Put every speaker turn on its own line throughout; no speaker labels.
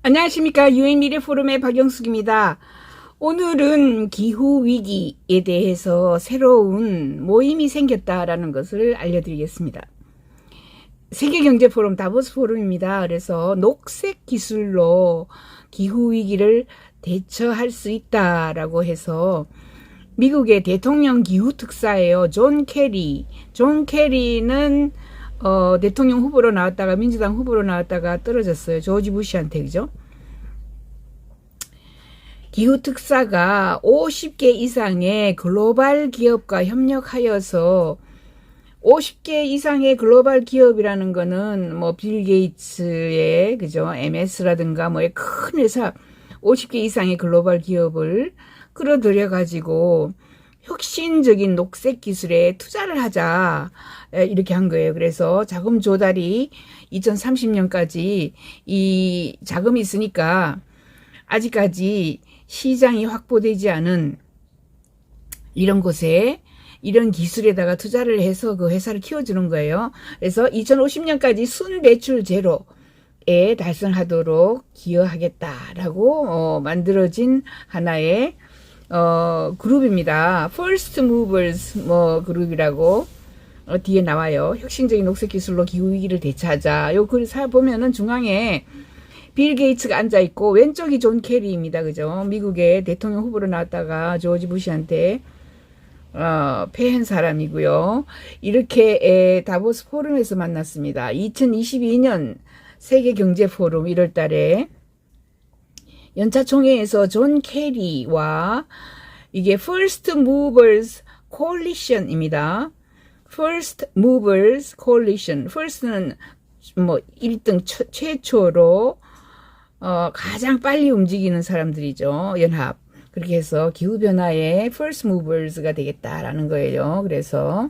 안녕하십니까. 유엔미래 포럼의 박영숙입니다. 오늘은 기후위기에 대해서 새로운 모임이 생겼다라는 것을 알려드리겠습니다. 세계경제포럼 다보스 포럼입니다. 그래서 녹색 기술로 기후위기를 대처할 수 있다라고 해서 미국의 대통령 기후특사예요. 존 캐리는 대통령 후보로 나왔다가 민주당 후보로 나왔다가 떨어졌어요. 조지 부시한테. 그죠? 기후특사가 50개 이상의 글로벌 기업과 협력하여서 50개 이상의 글로벌 기업이라는 거는 뭐 빌 게이츠의 그죠? MS라든가 뭐의 큰 회사 50개 이상의 글로벌 기업을 끌어들여 가지고 혁신적인 녹색 기술에 투자를 하자 이렇게 한 거예요. 그래서 자금 조달이 2030년까지 이 자금이 있으니까 아직까지 시장이 확보되지 않은 이런 곳에 이런 기술에다가 투자를 해서 그 회사를 키워주는 거예요. 그래서 2050년까지 순배출 제로에 달성하도록 기여하겠다라고 만들어진 하나의 그룹입니다. First Movers 그룹이라고 뒤에 나와요. 혁신적인 녹색 기술로 기후위기를 대처하자. 요 글 보면은 중앙에 빌 게이츠가 앉아있고 왼쪽이 존 캐리입니다. 그죠? 미국의 대통령 후보로 나왔다가 조지 부시한테 패한 사람이고요. 이렇게 다보스 포럼에서 만났습니다. 2022년 세계경제포럼 1월 달에 연차 총회에서 존 캐리와 이게 First Movers Coalition입니다. First Movers Coalition. First는 뭐 1등 최초로 가장 빨리 움직이는 사람들이죠. 연합. 그렇게 해서 기후변화의 First Movers가 되겠다라는 거예요. 그래서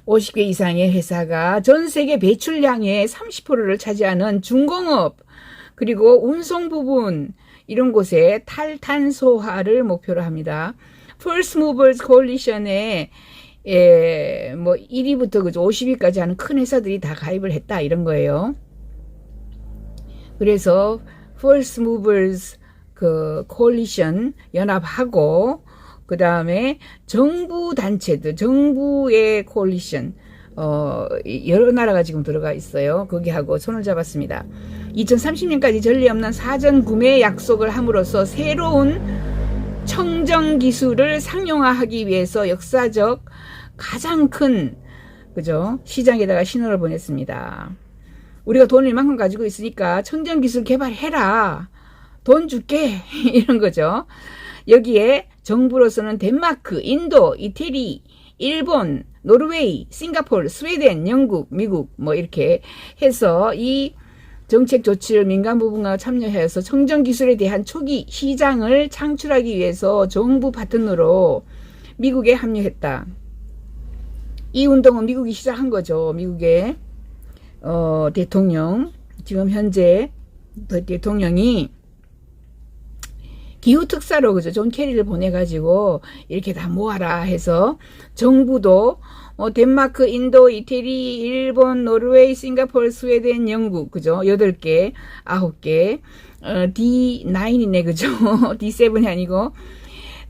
50개 이상의 회사가 전 세계 배출량의 30%를 차지하는 중공업 그리고 운송 부분 이런 곳에 탈탄소화를 목표로 합니다. First Movers Coalition에 뭐 1위부터 그죠 50위까지 하는 큰 회사들이 다 가입을 했다 이런 거예요. 그래서 First Movers 그 Coalition 연합하고 그 다음에 정부 단체들 정부의 Coalition 여러 나라가 지금 들어가 있어요. 거기하고 손을 잡았습니다. 2030년까지 전례 없는 사전 구매 약속을 함으로써 새로운 청정 기술을 상용화하기 위해서 역사적 가장 큰 그죠 시장에다가 신호를 보냈습니다. 우리가 돈을 이만큼 가지고 있으니까 청정 기술 개발해라. 돈 줄게. 이런 거죠. 여기에 정부로서는 덴마크, 인도, 이태리, 일본, 노르웨이, 싱가포르, 스웨덴, 영국, 미국 뭐 이렇게 해서 이 정책 조치를 민간 부분과 참여해서 청정 기술에 대한 초기 시장을 창출하기 위해서 정부 파트너로 미국에 합류했다. 이 운동은 미국이 시작한 거죠. 미국의 대통령 지금 현재 대통령이 기후특사로 그죠 존 캐리를 보내가지고 이렇게 다 모아라 해서 정부도 덴마크, 인도, 이태리, 일본, 노르웨이, 싱가포르, 스웨덴, 영국 그죠 8개, 9개 D9이네 그죠 D7이 아니고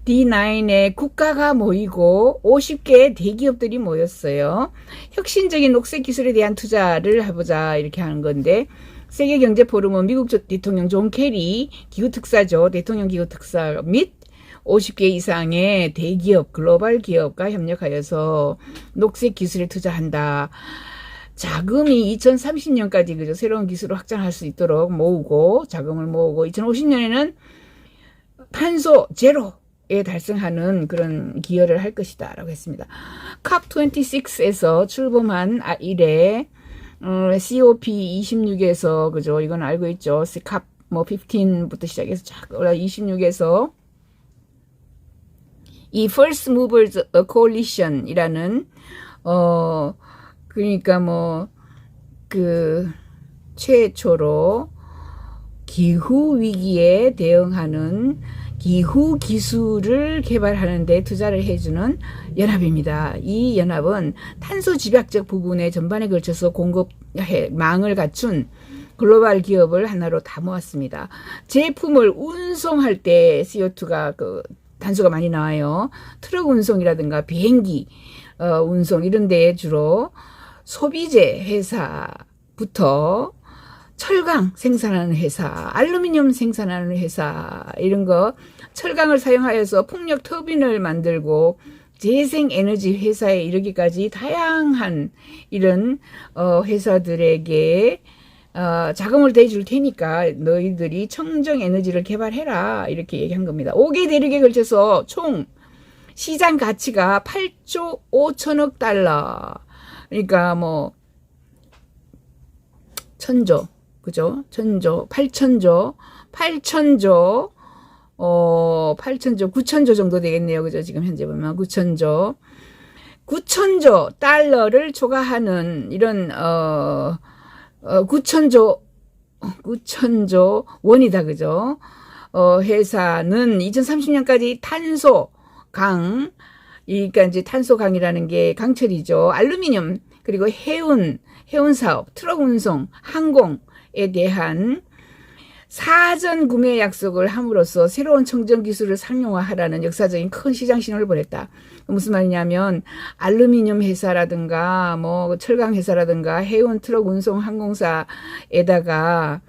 D9의 국가가 모이고 50개의 대기업들이 모였어요. 혁신적인 녹색 기술에 대한 투자를 해보자 이렇게 하는 건데 세계경제포럼은 미국 대통령 존 캐리 기후특사죠. 대통령 기후특사 및 50개 이상의 대기업, 글로벌 기업과 협력하여서 녹색 기술에 투자한다. 자금이 2030년까지 그죠 새로운 기술을 확장할 수 있도록 모으고 자금을 모으고 2050년에는 탄소 제로에 달성하는 그런 기여를 할 것이다 라고 했습니다. COP26에서 출범한 이래 COP26에서 그죠 이건 알고 있죠. COP 15부터 시작해서 쫙 26에서 이 First Movers Coalition이라는 그러니까 뭐 그 최초로 기후 위기에 대응하는 기후 기술을 개발하는 데 투자를 해주는 연합입니다. 이 연합은 탄소 집약적 부분의 전반에 걸쳐서 공급 망을 갖춘 글로벌 기업을 하나로 다 모았습니다. 제품을 운송할 때 CO2가 단수가 많이 나와요. 트럭 운송이라든가 비행기 운송 이런 데에 주로 소비재 회사부터 철강 생산하는 회사, 알루미늄 생산하는 회사 이런 거 철강을 사용하여서 풍력 터빈을 만들고 재생에너지 회사에 이르기까지 다양한 이런 회사들에게 자금을 대줄 테니까 너희들이 청정에너지를 개발해라 이렇게 얘기한 겁니다. 5개 대륙에 걸쳐서 총 시장 가치가 8조 5천억 달러 그러니까 뭐 천조 그죠? 천조 8천조 9천조 정도 되겠네요. 그죠? 지금 현재 보면 9천조 달러를 초과하는 이런 9천조 원이다. 그죠? 회사는 2030년까지 탄소강, 그러니까 이제 탄소강이라는 게 강철이죠. 알루미늄, 그리고 해운 사업, 트럭 운송, 항공에 대한 사전 구매 약속을 함으로써 새로운 청정 기술을 상용화하라는 역사적인 큰 시장 신호를 보냈다. 무슨 말이냐면 알루미늄 회사라든가 뭐 철강 회사라든가 해운 트럭 운송 항공사에다가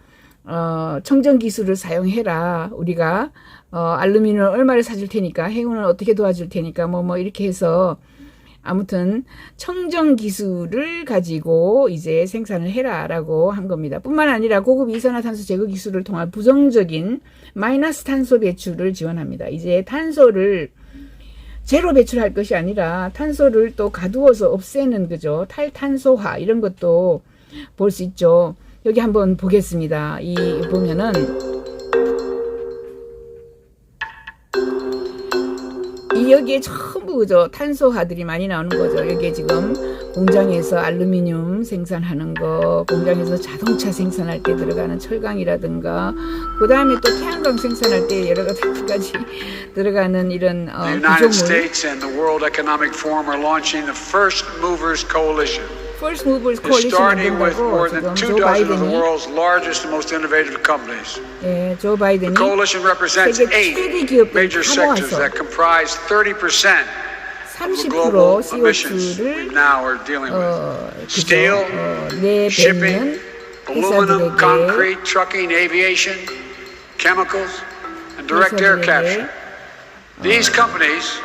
청정 기술을 사용해라. 우리가 알루미늄을 얼마를 사줄 테니까 해운을 어떻게 도와줄 테니까 뭐 이렇게 해서 아무튼 청정 기술을 가지고 이제 생산을 해라라고 한 겁니다. 뿐만 아니라 고급 이산화탄소 제거 기술을 통한 부정적인 마이너스 탄소 배출을 지원합니다. 이제 탄소를 제로 배출할 것이 아니라 탄소를 또 가두어서 없애는 그죠? 탈탄소화 이런 것도 볼 수 있죠. 여기 한번 보겠습니다. 보면은 여기에 전부 그죠 탄소화들이 많이 나오는 거죠. 여기에 지금 공장에서 알루미늄 생산하는 거, 공장에서 자동차 생산할 때 들어가는 철강이라든가, 그 다음에 또 태양광 생산할 때 여러 가지 들어가는 이런 구조물. First Movers Coalition 만든다고 지금 조 바이든이 조 바이든이 세계 최대 기업들 다 모아서 30% CO2를 내뱉는 회사들에게
These companies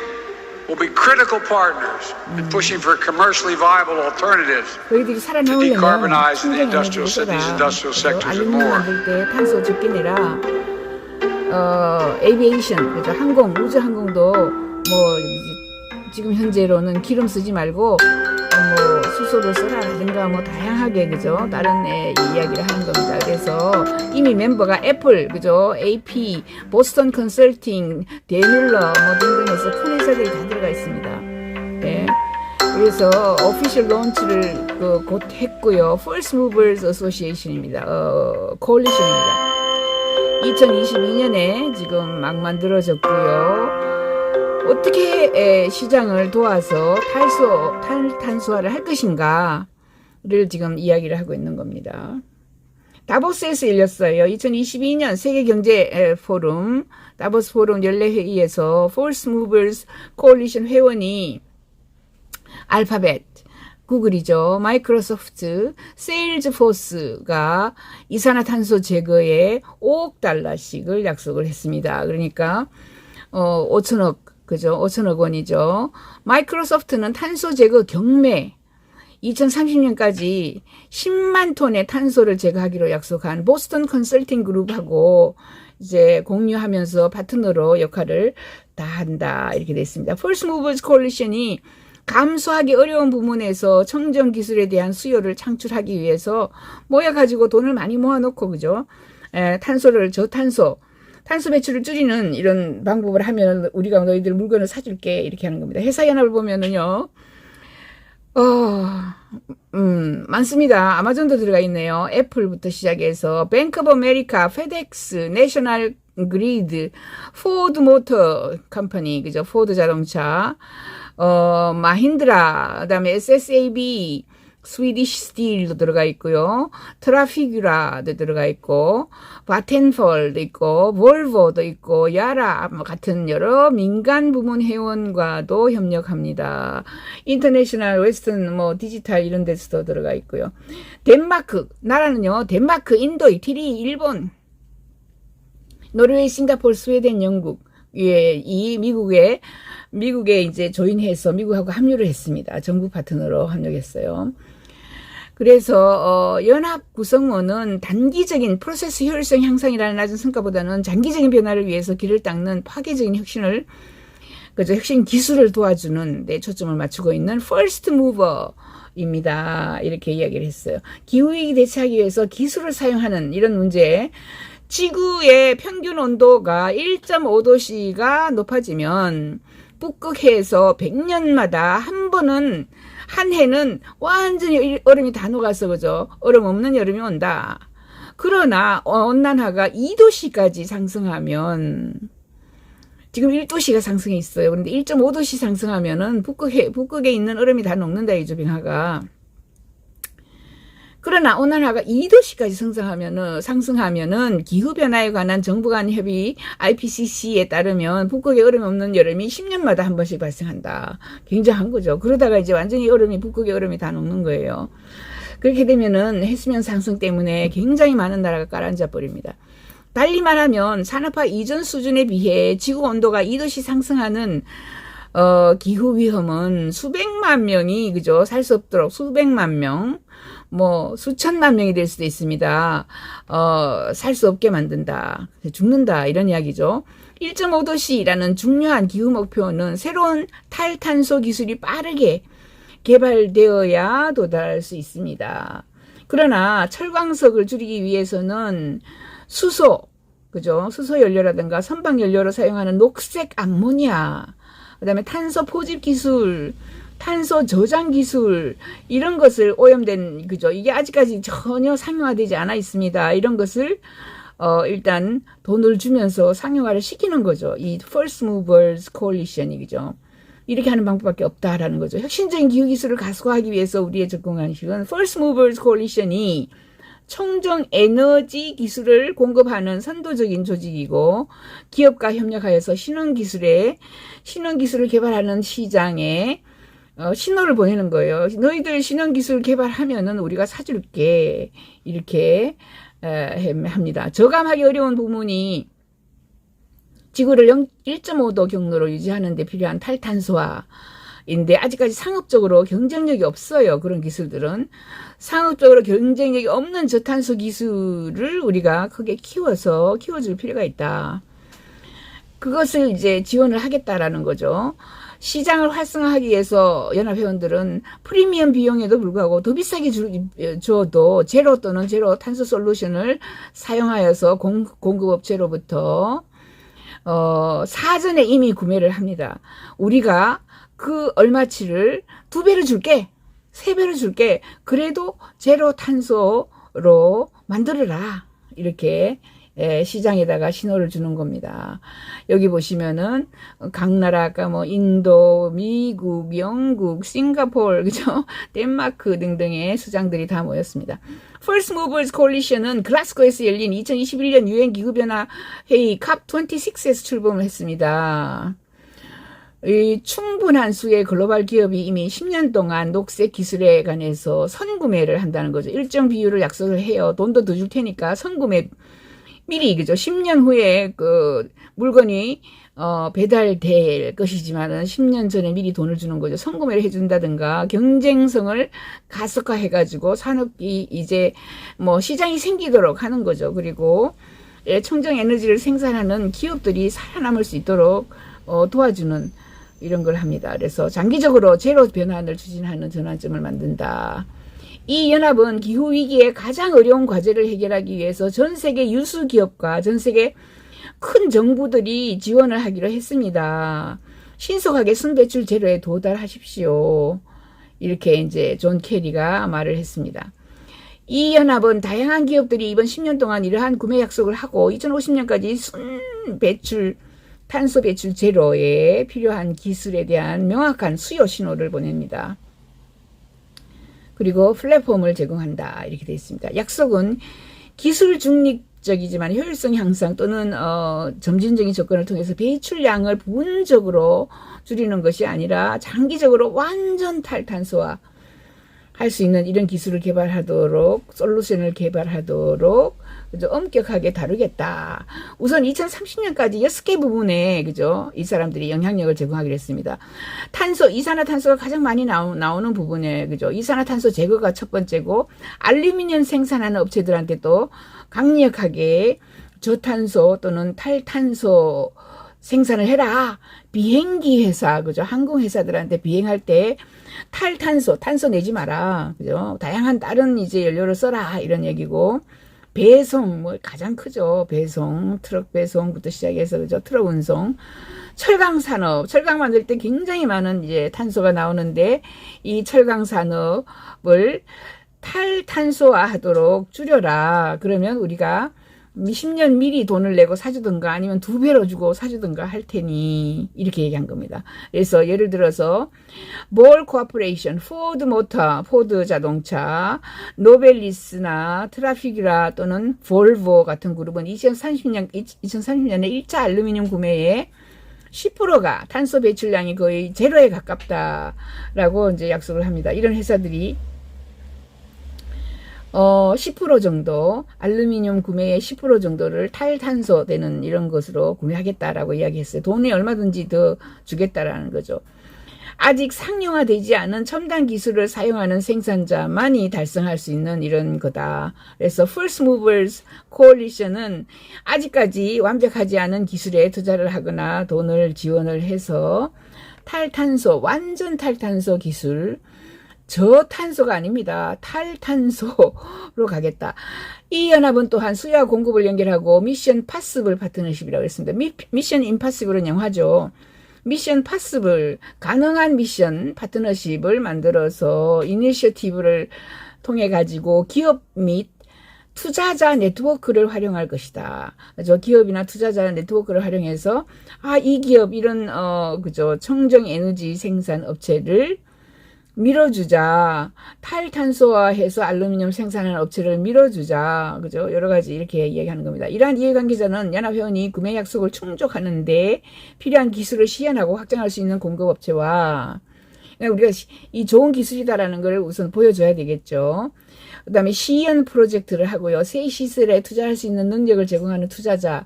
will be critical partners in pushing for commercially viable alternatives to decarbonize these industrial sectors and more.
만들 때 탄소 적게 내라. 에비에이션, 그죠? 항공, 우주 항공도 뭐 지금 현재로는 기름 쓰지 말고 뭐 수소를 써라든가 뭐 다양하게 그죠? 다른 이야기를 하는 겁니다. 그래서 이미 멤버가 애플, 그죠? AP, 보스턴 컨설팅, 데밀러 뭐 등등해서 큰 회사들이 다 들어가 있습니다. 네. 그래서 오피셜 론치를 곧 했고요. First Movers Association입니다. coalition입니다. 2022년에 지금 막 만들어졌고요. 어떻게 시장을 도와서 탈탄소화를 할 것인가를 지금 이야기를 하고 있는 겁니다. 다보스에서 열렸어요. 2022년 세계경제 포럼, 다보스 포럼 연례회의에서 First Movers Coalition 회원이 알파벳, 구글이죠. 마이크로소프트, 세일즈포스가 이산화탄소 제거에 5억 달러씩을 약속을 했습니다. 그러니까 5천억, 그죠? 5천억 원이죠. 마이크로소프트는 탄소 제거 경매 2030년까지 10만 톤의 탄소를 제거하기로 약속한 보스턴 컨설팅 그룹하고 이제 공유하면서 파트너로 역할을 다 한다. 이렇게 됐습니다. First Movers Coalition이 감수하기 어려운 부문에서 청정 기술에 대한 수요를 창출하기 위해서 모여가지고 돈을 많이 모아놓고, 그죠? 탄소 배출을 줄이는 이런 방법을 하면 우리가 너희들 물건을 사줄게. 이렇게 하는 겁니다. 회사 연합을 보면은요, 많습니다. 아마존도 들어가 있네요. 애플부터 시작해서 뱅크 오브 아메리카, 페덱스, 내셔널 그리드, 포드 모터 컴퍼니, 그죠? 포드 자동차, 마힌드라, 그다음에 SSAB, 스위디시 스틸도 들어가 있고요. 트라피규라도 들어가 있고, 바텐펄도 있고, 볼보도 있고, 야라 같은 여러 민간 부문 회원과도 협력합니다. 인터내셔널 웨스턴 디지털 이런 데서도 들어가 있고요. 덴마크 나라는요. 덴마크, 인도, 이태리, 일본, 노르웨이, 싱가포르, 스웨덴, 영국, 예, 이 미국에 이제 조인해서 미국하고 합류를 했습니다. 정부 파트너로 합류했어요. 그래서 연합 구성원은 단기적인 프로세스 효율성 향상이라는 낮은 성과보다는 장기적인 변화를 위해서 길을 닦는 파괴적인 혁신을 혁신 기술을 도와주는 데 초점을 맞추고 있는 First Mover입니다. 이렇게 이야기를 했어요. 기후위기 대처하기 위해서 기술을 사용하는 이런 문제. 지구의 평균 온도가 1.5도씨가 높아지면 북극해에서 100년마다 한 해는 완전히 얼음이 다 녹아서 그죠? 얼음 없는 여름이 온다. 그러나 온난화가 2도씨까지 상승하면 지금 1도씨가 상승해 있어요. 그런데 1.5도씨 상승하면은 북극에 있는 얼음이 다 녹는다 이죠, 빙하가. 그러나 온난화가 2도씨까지 상승하면은 기후변화에 관한 정부 간 협의 IPCC에 따르면 북극에 얼음이 없는 여름이 10년마다 한 번씩 발생한다. 굉장한 거죠. 그러다가 이제 완전히 북극의 얼음이 다 녹는 거예요. 그렇게 되면은 해수면 상승 때문에 굉장히 많은 나라가 가라앉아 버립니다. 달리 말하면 산업화 이전 수준에 비해 지구 온도가 2도씨 상승하는 기후 위험은 수백만 명이 그죠? 살 수 없도록 수백만 명, 수천만 명이 될 수도 있습니다. 살 수 없게 만든다. 죽는다. 이런 이야기죠. 1.5도씨라는 중요한 기후 목표는 새로운 탈탄소 기술이 빠르게 개발되어야 도달할 수 있습니다. 그러나 철광석을 줄이기 위해서는 수소, 그죠? 수소 연료라든가 선박 연료로 사용하는 녹색 암모니아, 그다음에 탄소 포집 기술, 탄소 저장 기술 이런 것을 오염된 그죠? 이게 아직까지 전혀 상용화되지 않아 있습니다. 이런 것을 일단 돈을 주면서 상용화를 시키는 거죠. 이 First Movers Coalition이 그죠? 이렇게 하는 방법밖에 없다라는 거죠. 혁신적인 기후 기술을 가속화하기 위해서 우리의 접근방식은 First Movers Coalition이 청정 에너지 기술을 공급하는 선도적인 조직이고 기업과 협력하여서 신흥기술을 개발하는 시장에 신호를 보내는 거예요. 너희들 신흥기술 개발하면은 우리가 사줄게. 이렇게 합니다. 저감하기 어려운 부문이 지구를 1.5도 경로로 유지하는 데 필요한 탈탄소화인데 아직까지 상업적으로 경쟁력이 없어요. 그런 기술들은. 상업적으로 경쟁력이 없는 저탄소 기술을 우리가 크게 키워줄 필요가 있다. 그것을 이제 지원을 하겠다라는 거죠. 시장을 활성화하기 위해서 연합회원들은 프리미엄 비용에도 불구하고 더 비싸게 줘도 제로 또는 제로 탄소 솔루션을 사용하여서 공급업체로부터 사전에 이미 구매를 합니다. 우리가 그 얼마치를 2배로 줄게, 3배로 줄게. 그래도 제로 탄소로 만들어라. 이렇게 시장에다가 신호를 주는 겁니다. 여기 보시면은 각 나라 아까 인도, 미국, 영국, 싱가포르, 그죠? 덴마크 등등의 수장들이 다 모였습니다. First Movers Coalition은 글라스고에서 열린 2021년 유엔 기후변화 회의 COP26에서 출범을 했습니다. 이 충분한 수의 글로벌 기업이 이미 10년 동안 녹색 기술에 관해서 선구매를 한다는 거죠. 일정 비율을 약속을 해요. 돈도 더 줄 테니까 선구매 미리 그죠. 10년 후에 그 물건이 배달될 것이지만은 10년 전에 미리 돈을 주는 거죠. 선구매를 해준다든가 경쟁성을 가속화해가지고 산업이 이제 시장이 생기도록 하는 거죠. 그리고 청정 에너지를 생산하는 기업들이 살아남을 수 있도록 도와주는 이런 걸 합니다. 그래서 장기적으로 제로 변환을 추진하는 전환점을 만든다. 이 연합은 기후위기에 가장 어려운 과제를 해결하기 위해서 전 세계 유수 기업과 전 세계 큰 정부들이 지원을 하기로 했습니다. 신속하게 순배출 제로에 도달하십시오. 이렇게 이제 존 케리가 말을 했습니다. 이 연합은 다양한 기업들이 이번 10년 동안 이러한 구매 약속을 하고 2050년까지 탄소 배출 제로에 필요한 기술에 대한 명확한 수요 신호를 보냅니다. 그리고 플랫폼을 제공한다. 이렇게 되어 있습니다. 약속은 기술 중립적이지만 효율성 향상 또는 점진적인 접근을 통해서 배출량을 부분적으로 줄이는 것이 아니라 장기적으로 완전 탈탄소화 할 수 있는 이런 기술을 개발하도록 솔루션을 개발하도록 그죠? 엄격하게 다루겠다. 우선 2030년까지 6개 부분에 그죠? 이 사람들이 영향력을 제공하기로 했습니다. 탄소, 이산화탄소가 가장 많이 나오는 부분에 그죠? 이산화탄소 제거가 첫 번째고 알루미늄 생산하는 업체들한테 또 강력하게 저탄소 또는 탈탄소 생산을 해라. 비행기 회사, 그죠? 항공 회사들한테 비행할 때 탄소 내지 마라. 그죠? 다양한 다른 이제 연료를 써라. 이런 얘기고. 배송, 뭐 가장 크죠. 배송, 트럭 배송부터 시작해서, 그죠? 트럭 운송. 철강 산업, 철강 만들 때 굉장히 많은 이제 탄소가 나오는데, 이 철강 산업을 탈탄소화 하도록 줄여라. 그러면 우리가 10년 미리 돈을 내고 사주든가 아니면 2배로 주고 사주든가 할 테니 이렇게 얘기한 겁니다. 그래서 예를 들어서 몰 코퍼레이션, 포드 모터, 포드 자동차, 노벨리스나 트라피규라 또는 볼보 같은 그룹은 2030년에 1차 알루미늄 구매에 10%가 탄소 배출량이 거의 제로에 가깝다라고 이제 약속을 합니다. 이런 회사들이 10% 정도, 알루미늄 구매의 10% 정도를 탈탄소 되는 이런 것으로 구매하겠다라고 이야기했어요. 돈이 얼마든지 더 주겠다라는 거죠. 아직 상용화되지 않은 첨단 기술을 사용하는 생산자만이 달성할 수 있는 이런 거다. 그래서 First Movers Coalition은 아직까지 완벽하지 않은 기술에 투자를 하거나 돈을 지원을 해서 탈탄소, 완전 탈탄소 기술, 저탄소가 아닙니다. 탈탄소로 가겠다. 이 연합은 또한 수요와 공급을 연결하고 미션 파스블 파트너십이라고 했습니다. 미션 임파서블은 영화죠. 미션 파스블, 가능한 미션 파트너십을 만들어서 이니셔티브를 통해 가지고 기업 및 투자자 네트워크를 활용할 것이다. 그죠? 기업이나 투자자 네트워크를 활용해서 이 기업 이런 그죠? 청정 에너지 생산 업체를 밀어주자. 탈탄소화해서 알루미늄 생산하는 업체를 밀어주자. 그죠? 여러 가지 이렇게 이야기하는 겁니다. 이러한 이해관계자는 연합회원이 구매 약속을 충족하는데 필요한 기술을 시연하고 확장할 수 있는 공급업체와 우리가 이 좋은 기술이다라는 걸 우선 보여줘야 되겠죠. 그 다음에 시연 프로젝트를 하고요. 새 시설에 투자할 수 있는 능력을 제공하는 투자자가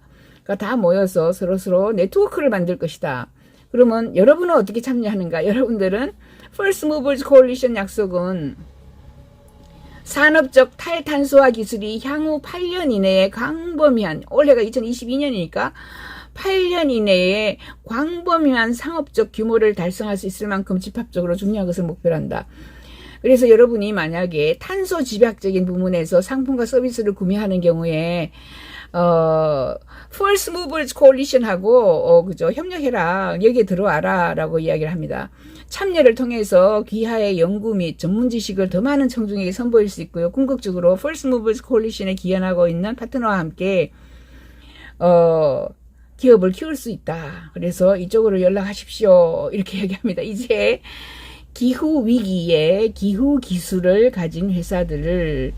다 모여서 서로 네트워크를 만들 것이다. 그러면 여러분은 어떻게 참여하는가? 여러분들은 First Movers Coalition 약속은 산업적 탈탄소화 기술이 향후 8년 이내에 광범위한, 올해가 2022년이니까 8년 이내에 광범위한 상업적 규모를 달성할 수 있을 만큼 집합적으로 중요한 것을 목표로 한다. 그래서 여러분이 만약에 탄소 집약적인 부분에서 상품과 서비스를 구매하는 경우에 First Movers Coalition하고 그죠? 협력해라. 여기에 들어와라. 라고 이야기를 합니다. 참여를 통해서 기하의 연구 및 전문 지식을 더 많은 청중에게 선보일 수 있고요. 궁극적으로 First Movers Coalition에 기여하고 있는 파트너와 함께 기업을 키울 수 있다. 그래서 이쪽으로 연락하십시오. 이렇게 얘기합니다. 이제 기후 위기에 기후 기술을 가진 회사들을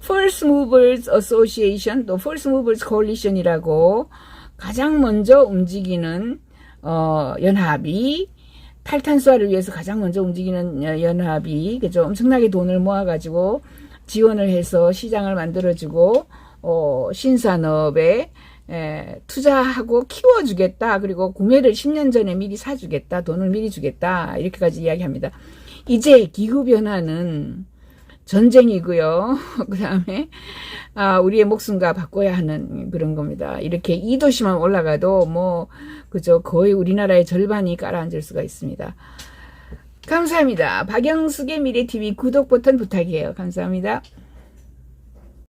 First Movers Association 또 First Movers Coalition이라고 가장 먼저 움직이는 연합이 탈탄소화를 위해서 가장 먼저 움직이는 연합이 그죠? 엄청나게 돈을 모아가지고 지원을 해서 시장을 만들어주고 신산업에 투자하고 키워주겠다. 그리고 구매를 10년 전에 미리 사주겠다. 돈을 미리 주겠다. 이렇게까지 이야기합니다. 이제 기후변화는 전쟁이고요. 그 다음에 우리의 목숨과 바꿔야 하는 그런 겁니다. 이렇게 2도씨만 올라가도 그죠? 거의 우리나라의 절반이 가라앉을 수가 있습니다. 감사합니다. 박영숙의 미래TV 구독 버튼 부탁해요. 감사합니다.